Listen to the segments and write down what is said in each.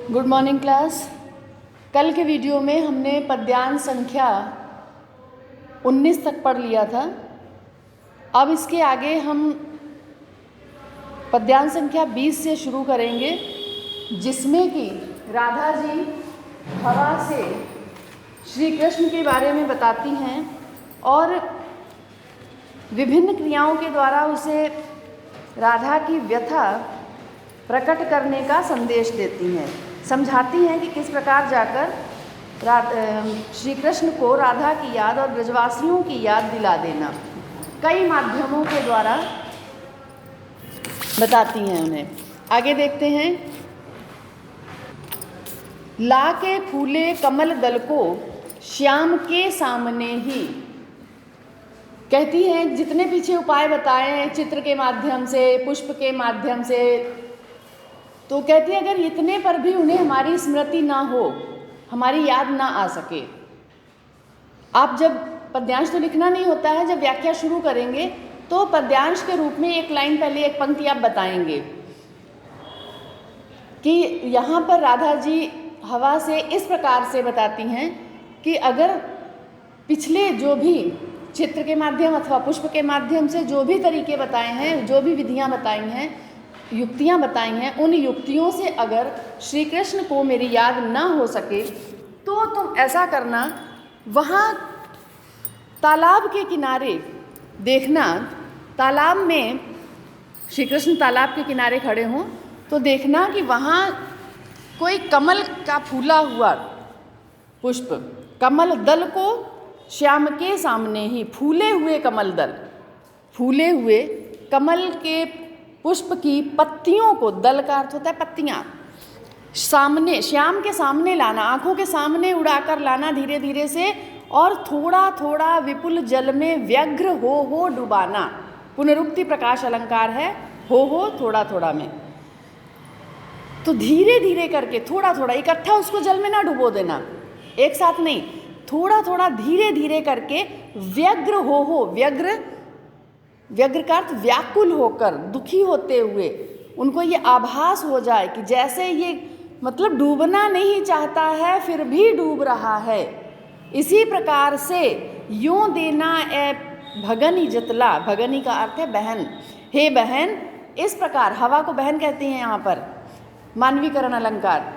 Good morning class. कल के video में हमने पद्यांश संख्या 19 तक पढ़ लिया था। अब इसके आगे हम पद्यांश संख्या 20 से शुरू करेंगे, जिसमें कि राधा जी हवा से श्री कृष्ण के बारे में बताती हैं और विभिन्न क्रियाओं के द्वारा उसे राधा की व्यथा प्रकट करने का संदेश देती हैं, समझाती हैं कि किस प्रकार जाकर श्री कृष्ण को राधा की याद और ब्रजवासियों की याद दिला देना कई माध्यमों के द्वारा बताती हैं उन्हें। आगे देखते हैं। ला के फूले कमल दल को श्याम के सामने ही, कहती हैं जितने पीछे उपाय बताए हैं चित्र के माध्यम से, पुष्प के माध्यम से, तो कहती है अगर इतने पर भी उन्हें हमारी स्मृति ना हो, हमारी याद ना आ सके। आप जब पद्यांश तो लिखना नहीं होता है, जब व्याख्या शुरू करेंगे तो पद्यांश के रूप में एक लाइन पहले एक पंक्ति आप बताएंगे कि यहाँ पर राधा जी हवा से इस प्रकार से बताती हैं कि अगर पिछले जो भी चित्र के माध्यम अथवा पुष्प के माध्यम से जो भी तरीके बताए हैं, जो भी विधियाँ बताई हैं, युक्तियाँ बताई हैं, उन युक्तियों से अगर श्री कृष्ण को मेरी याद ना हो सके तो तुम ऐसा करना, वहाँ तालाब के किनारे देखना, तालाब में श्री कृष्ण तालाब के किनारे खड़े हों तो देखना कि वहाँ कोई कमल का फूला हुआ पुष्प, कमल दल को श्याम के सामने ही, फूले हुए कमल दल, फूले हुए कमल के पुष्प की पत्तियों को, दल का अर्थ होता है पत्तियाँ, सामने, श्याम के सामने लाना, आँखों के सामने उड़ाकर लाना धीरे धीरे से, और थोड़ा थोड़ा विपुल जल में व्यग्र हो डुबाना। पुनरुक्ति प्रकाश अलंकार है, हो थोड़ा थोड़ा में, तो धीरे धीरे करके थोड़ा थोड़ा, इकट्ठा उसको जल में ना डुबो देना, एक साथ नहीं, थोड़ा थोड़ा धीरे धीरे करके व्यग्र हो, व्यग्र का अर्थ व्याकुल होकर, दुखी होते हुए, उनको ये आभास हो जाए कि जैसे ये मतलब डूबना नहीं चाहता है फिर भी डूब रहा है। इसी प्रकार से यूं देना ए भगनी जतला, भगनी का अर्थ है बहन, हे बहन, इस प्रकार, हवा को बहन कहते हैं यहाँ पर, मानवीकरण अलंकार,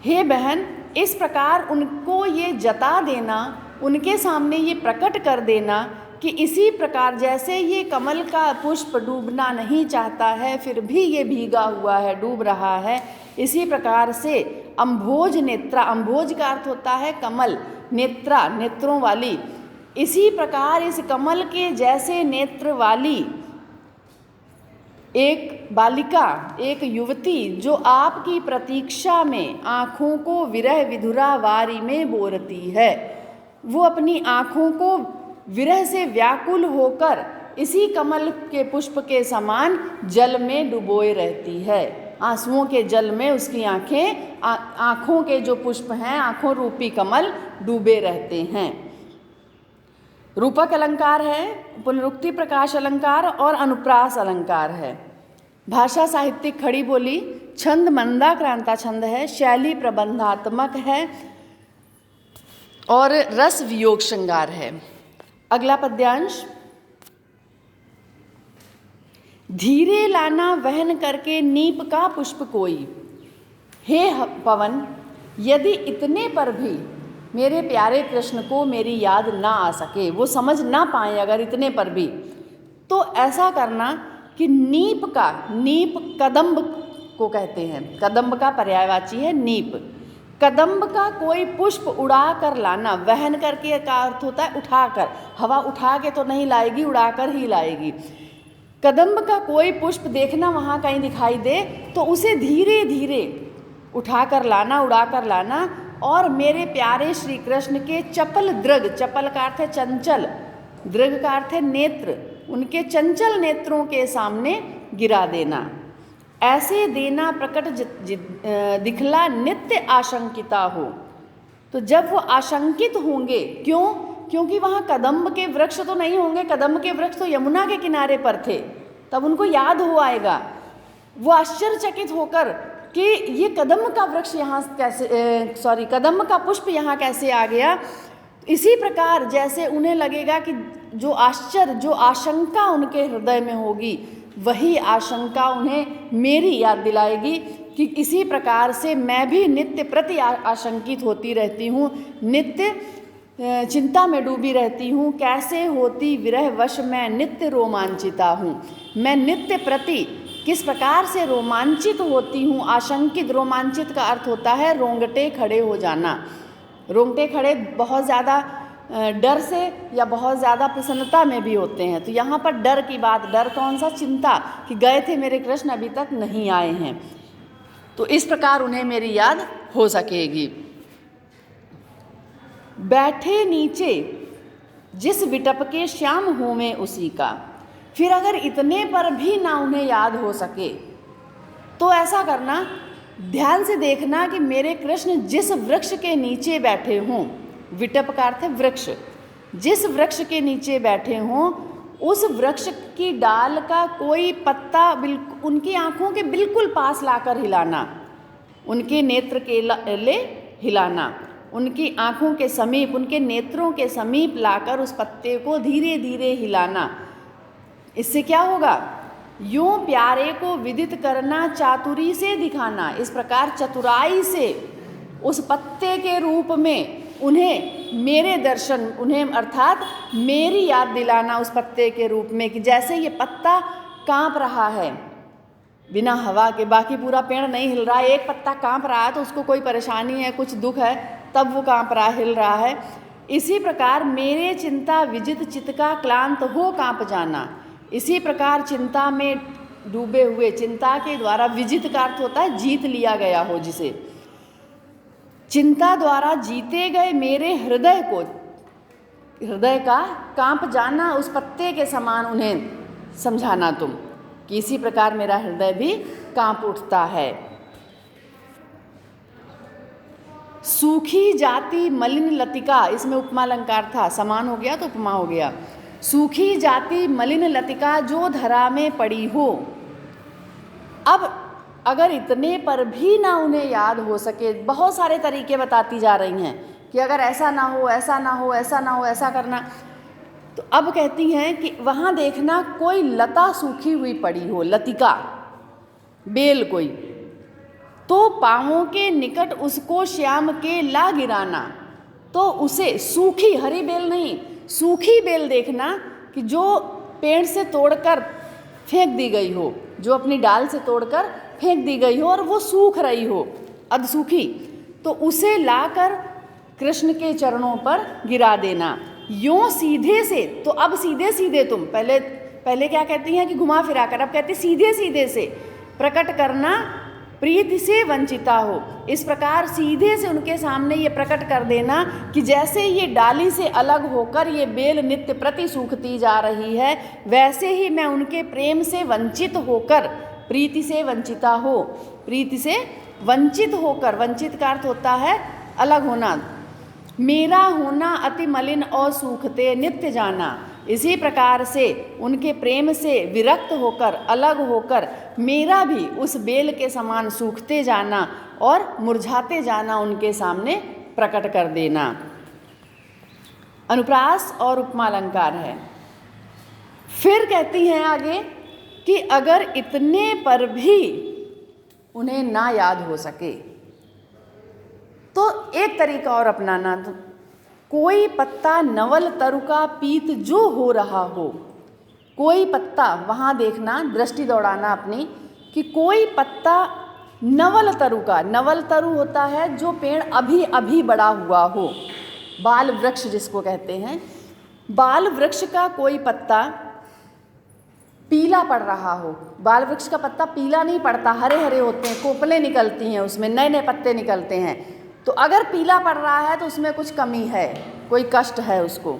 हे बहन, इस प्रकार उनको ये जता देना, उनके सामने ये प्रकट कर देना कि इसी प्रकार जैसे ये कमल का पुष्प डूबना नहीं चाहता है फिर भी ये भीगा हुआ है, डूब रहा है, इसी प्रकार से अम्भोज नेत्रा, अम्भोज का अर्थ होता है कमल, नेत्रा नेत्रों वाली, इसी प्रकार इस कमल के जैसे नेत्र वाली एक बालिका, एक युवती जो आपकी प्रतीक्षा में आँखों को विरह विधुरा वारी में बोरती है, वो अपनी आँखों को विरह से व्याकुल होकर इसी कमल के पुष्प के समान जल में डुबोए रहती है। आंसुओं के जल में उसकी आँखें, आँखों के जो पुष्प हैं, आँखों रूपी कमल डूबे रहते हैं। रूपक अलंकार है, पुनरुक्ति प्रकाश अलंकार और अनुप्रास अलंकार है। भाषा साहित्यिक खड़ी बोली, छंद मंदाक्रांता छंद है, शैली प्रबंधात्मक है और रस वियोग श्रृंगार है। अगला पद्यांश। धीरे लाना वहन करके नीप का पुष्प कोई, हे पवन, यदि इतने पर भी मेरे प्यारे कृष्ण को मेरी याद ना आ सके, वो समझ ना पाए अगर इतने पर भी, तो ऐसा करना कि नीप का, नीप कदम्ब को कहते हैं, कदम्ब का पर्यायवाची है नीप, कदम्ब का कोई पुष्प उड़ा कर लाना, वहन करके का अर्थ होता है उठाकर, हवा उठा के तो नहीं लाएगी, उड़ाकर ही लाएगी। कदम्ब का कोई पुष्प देखना वहाँ कहीं दिखाई दे तो उसे धीरे धीरे उठाकर लाना, उड़ाकर लाना, और मेरे प्यारे श्री कृष्ण के चपल दृग, चपल का अर्थ है चंचल, दृग का अर्थ है नेत्र, उनके चंचल नेत्रों के सामने गिरा देना। ऐसे देना प्रकट दिखला नित्य आशंकिता हो, तो जब वो आशंकित होंगे, क्यों? क्योंकि वहाँ कदम्ब के वृक्ष तो नहीं होंगे, कदम्ब के वृक्ष तो यमुना के किनारे पर थे, तब उनको याद हो आएगा, वो आश्चर्यचकित होकर कि ये कदम्ब का वृक्ष यहाँ कैसे कदम्ब का पुष्प यहाँ कैसे आ गया। इसी प्रकार जैसे उन्हें लगेगा कि जो आश्चर्य, जो आशंका उनके हृदय में होगी, वही आशंका उन्हें मेरी याद दिलाएगी कि इसी प्रकार से मैं भी नित्य प्रति आशंकित होती रहती हूँ, नित्य चिंता में डूबी रहती हूँ। कैसे होती विरह वश मैं नित्य रोमांचिता हूँ। मैं नित्य प्रति किस प्रकार से रोमांचित होती हूँ। आशंकित, रोमांचित का अर्थ होता है रोंगटे खड़े हो जाना। रोंगटे खड़े बहुत ज़्यादा डर से या बहुत ज़्यादा प्रसन्नता में भी होते हैं। तो यहाँ पर डर की बात, डर कौन सा, चिंता कि गए थे मेरे कृष्ण अभी तक नहीं आए हैं। तो इस प्रकार उन्हें मेरी याद हो सकेगी। बैठे नीचे जिस विटप के श्याम होमे उसी का। फिर अगर इतने पर भी ना उन्हें याद हो सके तो ऐसा करना, ध्यान से देखना कि मेरे कृष्ण जिस वृक्ष के नीचे बैठे हों, विटप का अर्थ है वृक्ष, जिस वृक्ष के नीचे बैठे हों उस वृक्ष की डाल का कोई पत्ता बिल्कुल उनकी आँखों के बिल्कुल पास लाकर हिलाना, उनके नेत्र के ले हिलाना, उनकी आँखों के समीप, उनके नेत्रों के समीप लाकर उस पत्ते को धीरे धीरे हिलाना। इससे क्या होगा, यूं प्यारे को विदित करना, चातुरी से दिखाना। इस प्रकार चतुराई से उस पत्ते के रूप में उन्हें मेरे दर्शन, उन्हें अर्थात मेरी याद दिलाना उस पत्ते के रूप में, कि जैसे ये पत्ता कांप रहा है बिना हवा के, बाकी पूरा पेड़ नहीं हिल रहा है, एक पत्ता कांप रहा है तो उसको कोई परेशानी है, कुछ दुख है, तब वो कांप रहा, हिल रहा है। इसी प्रकार मेरे चिंता विजित चित्त का क्लांत हो कांप जाना। इसी प्रकार चिंता में डूबे हुए, चिंता के द्वारा, विजित का अर्थ होता है जीत लिया गया हो, जिसे चिंता द्वारा जीते गए मेरे हृदय को, हृदय का कांप जाना उस पत्ते के समान उन्हें समझाना तुम, कि इसी प्रकार मेरा हृदय भी कांप उठता है। सूखी जाति मलिन लतिका, इसमें उपमा अलंकार था, समान हो गया तो उपमा हो गया। सूखी जाति मलिन लतिका जो धरा में पड़ी हो। अब अगर इतने पर भी ना उन्हें याद हो सके, बहुत सारे तरीके बताती जा रही हैं कि अगर ऐसा ना हो, ऐसा ना हो, ऐसा ना हो, ऐसा करना। तो अब कहती हैं कि वहाँ देखना कोई लता सूखी हुई पड़ी हो, लतिका, बेल कोई, तो पाँवों के निकट उसको श्याम के ला गिराना। तो उसे सूखी, हरी बेल नहीं, सूखी बेल देखना कि जो पेड़ से तोड़कर फेंक दी गई हो, जो अपनी डाल से तोड़कर फेंक दी गई हो और वो सूख रही हो, अधसूखी, तो उसे लाकर कृष्ण के चरणों पर गिरा देना। यूं सीधे से, तो अब सीधे सीधे तुम, पहले क्या कहती हैं कि घुमा फिरा कर, अब कहती सीधे सीधे से प्रकट करना, प्रीति से वंचिता हो। इस प्रकार सीधे से उनके सामने ये प्रकट कर देना कि जैसे ये डाली से अलग होकर ये बेल नित्य प्रति सूखती जा रही है, वैसे ही मैं उनके प्रेम से वंचित होकर, प्रीति से वंचिता हो, प्रीति से वंचित होकर, वंचित का अर्थ होता है अलग होना, मेरा होना अति मलिन और सूखते नित्य जाना। इसी प्रकार से उनके प्रेम से विरक्त होकर, अलग होकर मेरा भी उस बेल के समान सूखते जाना और मुरझाते जाना उनके सामने प्रकट कर देना। अनुप्रास और उपमा अलंकार है। फिर कहती हैं आगे कि अगर इतने पर भी उन्हें ना याद हो सके तो एक तरीका और अपनाना, तो कोई पत्ता नवल तरु का पीत जो हो रहा हो, कोई पत्ता, वहाँ देखना, दृष्टि दौड़ाना अपनी कि कोई पत्ता नवल तरु का, नवल तरु होता है जो पेड़ अभी अभी बड़ा हुआ हो, बाल वृक्ष जिसको कहते हैं, बाल वृक्ष का कोई पत्ता पीला पड़ रहा हो। बाल वृक्ष का पत्ता पीला नहीं पड़ता, हरे हरे होते हैं, कोपलें निकलती हैं, उसमें नए नए पत्ते निकलते हैं। तो अगर पीला पड़ रहा है तो उसमें कुछ कमी है, कोई कष्ट है उसको।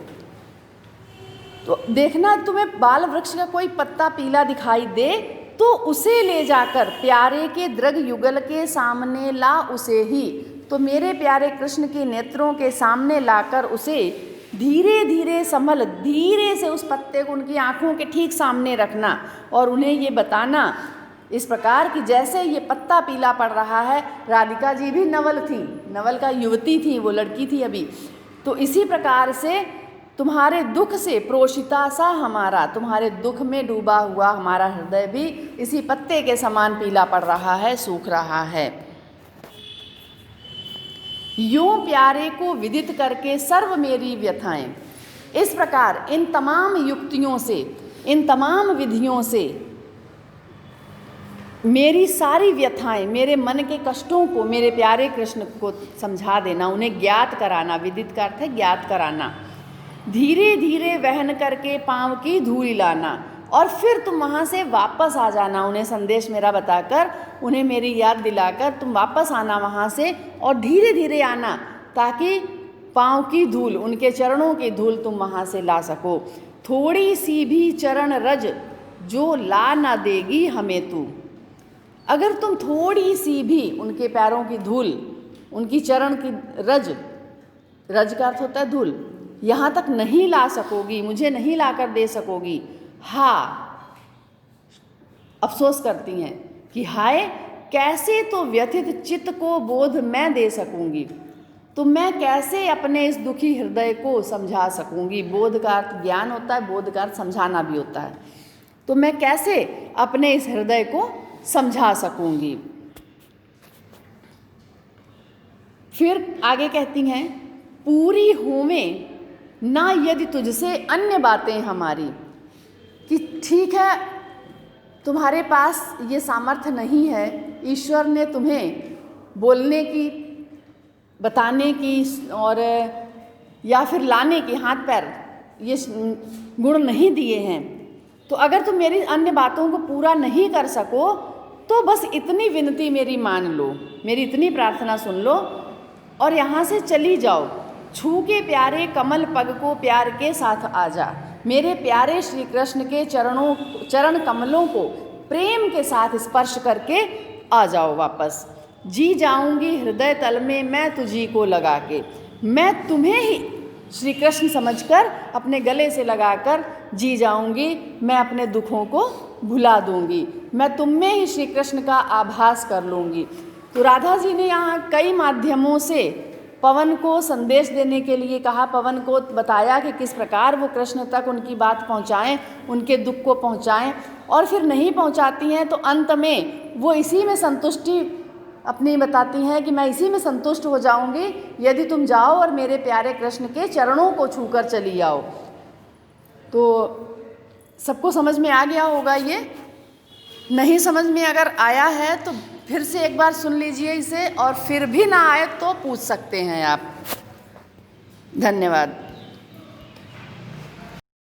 तो देखना तुम्हें बाल वृक्ष का कोई पत्ता पीला दिखाई दे तो उसे ले जाकर प्यारे के दृग युगल के सामने ला उसे ही। तो मेरे प्यारे कृष्ण के नेत्रों के सामने लाकर उसे धीरे धीरे संभल, धीरे से उस पत्ते को उनकी आँखों के ठीक सामने रखना और उन्हें ये बताना, इस प्रकार कि जैसे ये पत्ता पीला पड़ रहा है, राधिका जी भी नवल थी, नवल का युवती थी, वो लड़की थी अभी, तो इसी प्रकार से तुम्हारे दुख से प्रोषिता सा हमारा, तुम्हारे दुख में डूबा हुआ हमारा हृदय भी इसी पत्ते के समान पीला पड़ रहा है, सूख रहा है। यूं प्यारे को विदित करके सर्व मेरी व्यथाएं। इस प्रकार इन तमाम युक्तियों से, इन तमाम विधियों से मेरी सारी व्यथाएं, मेरे मन के कष्टों को मेरे प्यारे कृष्ण को समझा देना, उन्हें ज्ञात कराना। विदित का अर्थ है ज्ञात कराना। धीरे धीरे वहन करके पाँव की धूल लाना, और फिर तुम वहाँ से वापस आ जाना, उन्हें संदेश मेरा बताकर, उन्हें मेरी याद दिलाकर तुम वापस आना वहाँ से, और धीरे धीरे आना, ताकि पाँव की धूल, उनके चरणों की धूल तुम वहाँ से ला सको। थोड़ी सी भी चरण रज जो ला ना देगी हमें तू। अगर तुम थोड़ी सी भी उनके पैरों की धूल, उनकी चरण की रज, रज का अर्थ होता है धूल, यहाँ तक नहीं ला सकोगी, मुझे नहीं ला कर दे सकोगी, हाँ अफसोस करती हैं कि हाय कैसे तो व्यथित चित्त को बोध मैं दे सकूंगी, तो मैं कैसे अपने इस दुखी हृदय को समझा सकूंगी। बोध का अर्थ ज्ञान होता है, बोध का अर्थ समझाना भी होता है। तो मैं कैसे अपने इस हृदय को समझा सकूंगी। फिर आगे कहती हैं, पूरी होवें ना यदि तुझसे अन्य बातें हमारी, कि ठीक है तुम्हारे पास ये सामर्थ्य नहीं है, ईश्वर ने तुम्हें बोलने की, बताने की और या फिर लाने की, हाथ पैर ये गुण नहीं दिए हैं, तो अगर तुम मेरी अन्य बातों को पूरा नहीं कर सको तो बस इतनी विनती मेरी मान लो, मेरी इतनी प्रार्थना सुन लो और यहाँ से चली जाओ। छू के प्यारे कमल पग को प्यार के साथ आ जा, मेरे प्यारे श्री कृष्ण के चरण कमलों को प्रेम के साथ स्पर्श करके आ जाओ वापस। जी जाऊंगी हृदय तल में मैं तुझी को लगा के, मैं तुम्हें ही श्री कृष्ण समझकर अपने गले से लगाकर जी जाऊंगी, मैं अपने दुखों को भुला दूंगी, मैं तुम में ही श्री कृष्ण का आभास कर लूँगी। तो राधा जी ने यहाँ कई माध्यमों से पवन को संदेश देने के लिए कहा, पवन को बताया कि किस प्रकार वो कृष्ण तक उनकी बात पहुँचाएँ, उनके दुख को पहुँचाएँ, और फिर नहीं पहुँचाती हैं तो अंत में वो इसी में संतुष्टि अपनी बताती हैं कि मैं इसी में संतुष्ट हो जाऊंगी यदि तुम जाओ और मेरे प्यारे कृष्ण के चरणों को छूकर चली आओ। तो सबको समझ में आ गया होगा ये। नहीं समझ में अगर आया है तो फिर से एक बार सुन लीजिए इसे, और फिर भी ना आए तो पूछ सकते हैं आप। धन्यवाद।